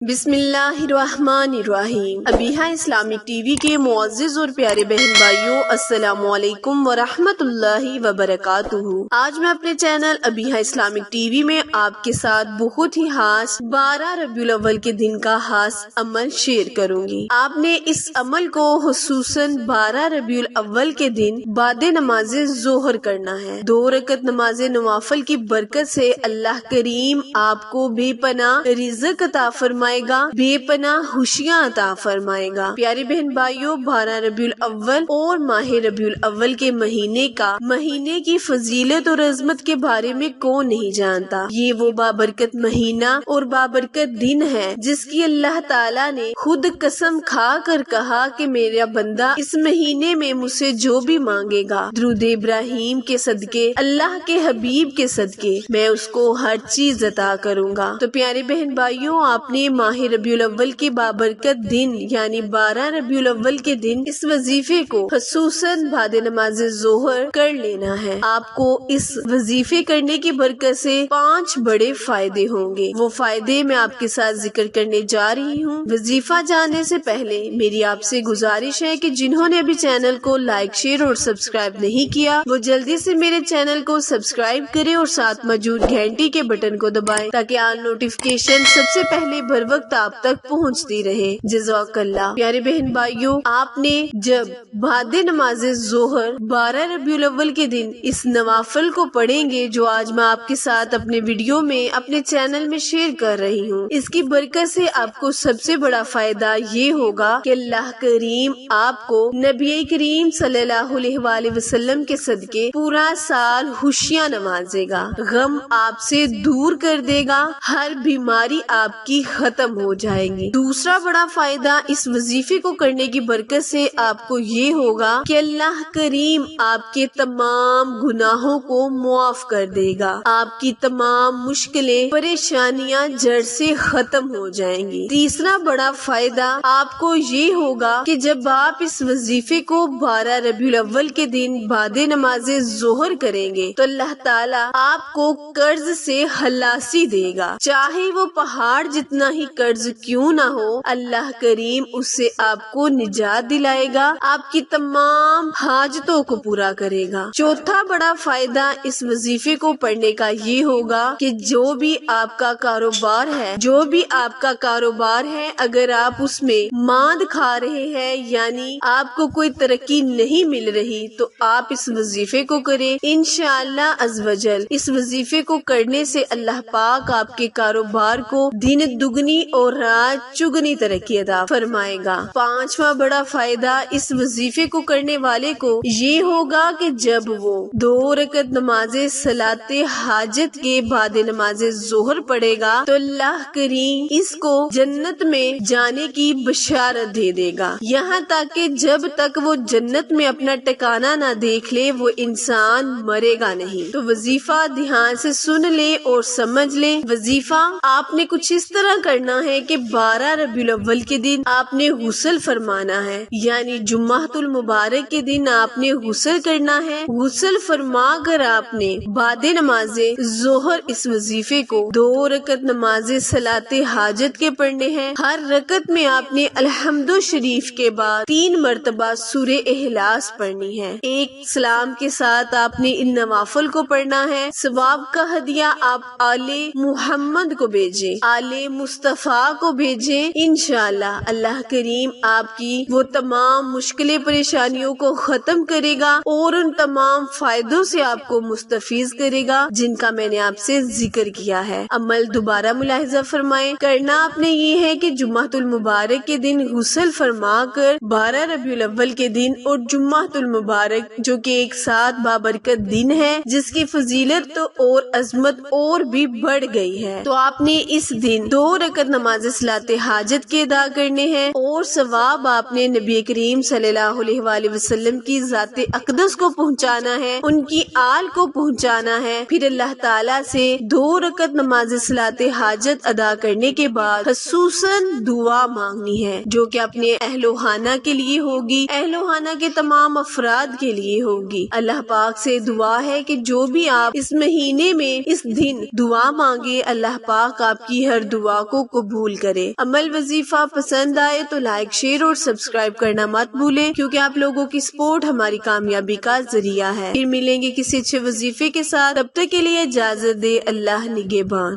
बिस्मिल्लाहिर्रहमानिर्रहीम। Abiha Islamic TV के मुअज़्ज़िज़ और प्यारे बहन भाइयों, अस्सलामु अलैकुम वरहमतुल्लाहि वबरकातुहू। आज मैं अपने चैनल अबीहा इस्लामिक टीवी में आपके साथ बहुत ही खास 12 रबीउल अव्वल के दिन का खास अमल शेयर करूंगी। आपने इस अमल को खुसूसन 12 रबीउल अव्वल के दिन बाद नमाज़े ज़ोहर करना है। 2 रकत नमाज़े नवाफिल की बरकत से अल्लाह करीम आपको बेपनाह रिज़्क़ अता फरमाएगा, बेपनाह खुशियाँ अता फरमाएगा। प्यारे बहन भाइयों, 12 रबीउल अव्वल और माह रबीउल अव्वल के महीने की फजीलत और अजमत के बारे में कौन नहीं जानता। ये वो बाबरकत महीना और बाबरकत दिन है जिसकी अल्लाह ताला ने खुद कसम खा कर कहा कि मेरा बंदा इस महीने में मुझसे जो भी मांगेगा, दुरूद इब्राहिम के सदके, अल्लाह के हबीब के सदके, मैं उसको हर चीज अता करूँगा। तो प्यारे बहन भाइयों, आपने माह रबीउल अव्वल के बाबरकत दिन यानी 12 रबीउल अव्वल के दिन इस वजीफे को खुसूसन बाद नमाज़े ज़ोहर कर लेना है। आपको इस वजीफे करने की बरकत से 5 बड़े फायदे होंगे। वो फायदे मैं आपके साथ जिक्र करने जा रही हूँ। वजीफा जाने से पहले मेरी आपसे गुजारिश है कि जिन्होंने अभी चैनल को लाइक, शेयर और सब्सक्राइब नहीं किया, वो जल्दी से मेरे चैनल को सब्सक्राइब करें और साथ मौजूद घंटी के बटन को दबाएं ताकि ऑल नोटिफिकेशन सबसे पहले बर वक्त आप तक पहुंचती रहे। जज़ाकल्लाह। प्यारे बहन भाइयों, आपने जब बाद नमाज़े ज़ोहर 12 रबीउल अव्वल के दिन इस नवाफिल को पढ़ेंगे जो आज मैं आपके साथ अपने वीडियो में अपने चैनल में शेयर कर रही हूँ, इसकी बरकत से आपको सबसे बड़ा फायदा ये होगा कि अल्लाह करीम आपको नबी करीम सल्लल्लाहु अलैहि वसल्लम के सदके पूरा साल खुशियाँ नवाजेगा, गम आपसे दूर कर देगा, हर बीमारी आपकी खत्म हो जाएगी। दूसरा बड़ा फायदा इस वजीफे को करने की बरकत से आपको ये होगा कि अल्लाह करीम आपके तमाम गुनाहों को मुआफ कर देगा, आपकी तमाम मुश्किलें, परेशानियां जड़ से खत्म हो जाएंगी। तीसरा बड़ा फायदा आपको ये होगा कि जब आप इस वजीफे को 12 रबीउल अव्वल के दिन बाद नमाज़े ज़ोहर करेंगे तो अल्लाह ताला आपको कर्ज से खलासी देगा, चाहे वो पहाड़ जितना ही कर्ज क्यों ना हो, अल्लाह करीम उससे आपको निजात दिलाएगा, आपकी तमाम हाजतों को पूरा करेगा। चौथा बड़ा फायदा इस वजीफे को पढ़ने का ये होगा कि जो भी आपका कारोबार है अगर आप उसमें मांद खा रहे हैं यानी आपको कोई तरक्की नहीं मिल रही तो आप इस वजीफे को करें। इंशाअल्लाह अज़्वजल इस वजीफे को करने से अल्लाह पाक आपके कारोबार को दिन दुगनी और रात चुगनी तरक्की अता फरमाएगा। 5वां बड़ा फायदा इस वजीफे को करने वाले को ये होगा कि जब वो 2 रकत नमाज़े सलाते हाजत के बाद नमाज़े ज़ोहर पढ़ेगा तो अल्लाह करीम इसको जन्नत में जाने की बशारत दे देगा। यहाँ तक कि जब तक वो जन्नत में अपना ठिकाना ना देख ले वो इंसान मरेगा नहीं। तो वजीफा ध्यान से सुन ले और समझ ले। वजीफा आपने कुछ इस तरह करना है कि 12 रबीउल अव्वल के दिन आपने गुस्ल फरमाना है, यानी जुम्मातुल मुबारक के दिन आपने गुस्ल करना है। गुस्ल फरमा कर आपने बाद नमाज़े ज़ोहर इस वजीफे को 2 रकत नमाज़े सलाते हाजत के पढ़ने हैं। हर रकत में आपने अल्हम्दु शरीफ के बाद 3 मरतबा सूरे इखलास पढ़नी है। एक सलाम के साथ आपने इन नवाफिल को पढ़ना है। सवाब का हदिया आप आले मुहम्मद को भेजें, आले मुस्तफा को भेजें। इंशाअल्लाह अल्लाह करीम आपकी वो तमाम मुश्किलें परेशानियों को खत्म करेगा और उन तमाम फायदों से आपको मुस्तफीज करेगा जिनका मैंने आपसे जिक्र किया है। अमल दोबारा मुलाहिजा फरमाएं। करना आपने ये है कि जुम्मातुल मुबारक के दिन गुस्ल फरमा कर 12 रबीउल अव्वल के दिन और जुम्मातुल मुबारक जो कि एक साथ बाबरकत दिन है जिसकी फजीलत तो और अजमत और भी बढ़ गई है, तो आपने इस दिन 2 रकत नमाज़े सलाते हाजत के अदा करने हैं और सवाब आपने नबी करीम सल्लल्लाहु अलैहि वसल्लम की ज़ाते अक़दस को पहुँचाना है, उनकी आल को पहुँचाना है। फिर अल्लाह ताला से 2 रकत नमाज़े सलाते हाजत अदा करने के बाद खुसूसन दुआ मांगनी है जो कि अपने अहलोहाना के लिए होगी, अहलोहाना के तमाम अफराद के लिए होगी। अल्लाह पाक से दुआ है कि जो भी आप इस महीने में इस दिन दुआ मांगे अल्लाह पाक आपकी हर दुआ को قبول کرے۔ عمل وظیفہ پسند آئے تو لائک، شیئر اور سبسکرائب کرنا مت بھولیں، کیونکہ آپ لوگوں کی سپورٹ ہماری کامیابی کا ذریعہ ہے۔ پھر ملیں گے کسی اچھے وظیفے کے ساتھ، تب تک کے لیے اجازت دے، اللہ نگہبان۔